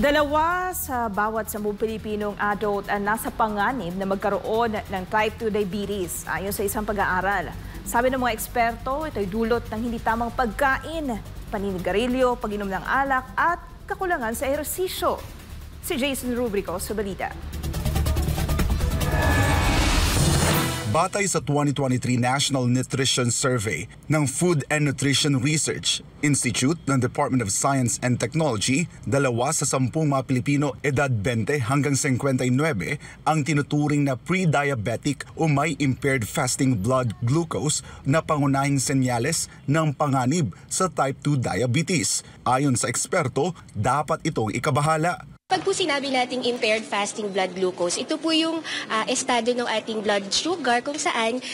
Dalawa sa bawat 10 Pilipinong adult ang nasa panganib na magkaroon ng type 2 diabetes ayon sa isang pag-aaral. Sabi ng mga eksperto, ito'y dulot ng hindi tamang pagkain, paninigarilyo, pag-inom ng alak at kakulangan sa ehersisyo. Si Jason Rubrico sa balita. Batay sa 2023 National Nutrition Survey ng Food and Nutrition Research Institute ng Department of Science and Technology, 2 sa 10 mga Pilipino edad 20 hanggang 59 ang tinuturing na pre-diabetic o may impaired fasting blood glucose na pangunahing senyales ng panganib sa type 2 diabetes. Ayon sa eksperto, dapat itong ikabahala. Pag po sinabi nating impaired fasting blood glucose, ito po yung estado ng ating blood sugar kung saan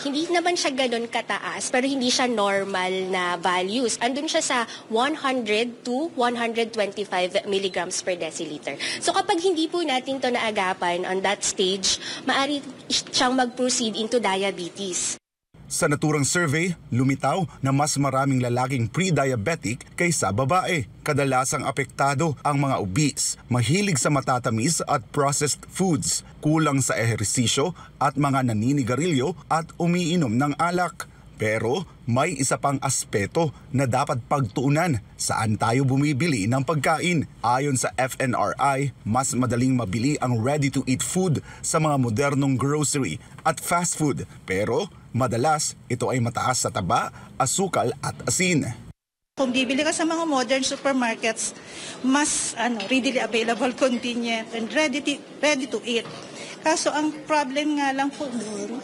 hindi naman siya ganun kataas pero hindi siya normal na values. Andun siya sa 100 to 125 milligrams per deciliter. So kapag hindi po natin to naagapan on that stage, maaari siyang mag-proceed into diabetes. Sa naturang survey, lumitaw na mas maraming lalaking pre-diabetic kaysa babae. Kadalasang apektado ang mga obese, mahilig sa matatamis at processed foods, kulang sa ehersisyo at mga naninigarilyo at umiinom ng alak. Pero may isa pang aspeto na dapat pagtuunan, saan tayo bumibili ng pagkain. Ayon sa FNRI, mas madaling mabili ang ready-to-eat food sa mga modernong grocery at fast food. Pero madalas ito ay mataas sa taba, asukal at asin. Kung bibili ka sa mga modern supermarkets, mas readily available, convenient, and ready to eat. Kaso ang problem nga lang po doon,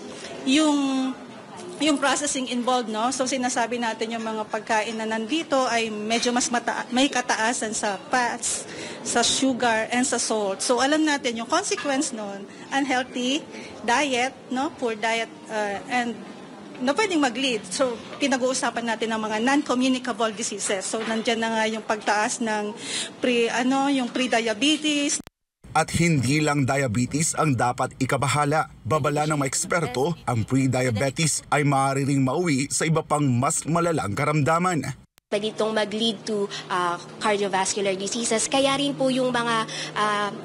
yung processing involved, no? So sinasabi natin yung mga pagkain na nandito ay medyo mas may kataasan sa fats, sa sugar, and sa salt. So alam natin yung consequence noon, unhealthy diet, no? Poor diet, and na pwedeng mag-lead. So pinag-uusapan natin ng mga non-communicable diseases. So nandiyan na nga yung pagtaas ng pre-diabetes. At hindi lang diabetes ang dapat ikabahala. Babala ng mga eksperto, ang pre-diabetes ay maaaring mauwi sa iba pang mas malalang karamdaman. Pwede itong mag-lead to cardiovascular diseases. Kaya rin po yung mga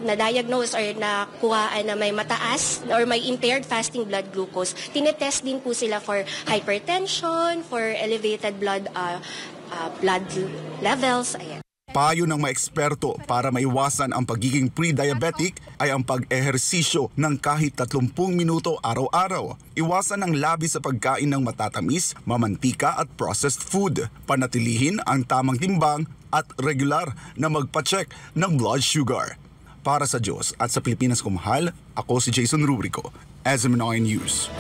na-diagnose or nakuhaan na may mataas or may impaired fasting blood glucose, tinetest din po sila for hypertension, for elevated blood levels. Ayan. Payo ng mga eksperto para maiwasan ang pagiging pre-diabetic ay ang pag-ehersisyo ng kahit 30 minuto araw-araw. Iwasan ang labis sa pagkain ng matatamis, mamantika at processed food. Panatilihin ang tamang timbang at regular na magpa-check ng blood sugar. Para sa Diyos at sa Pilipinas Kumahal, ako si Jason Rubrico, SMNI News.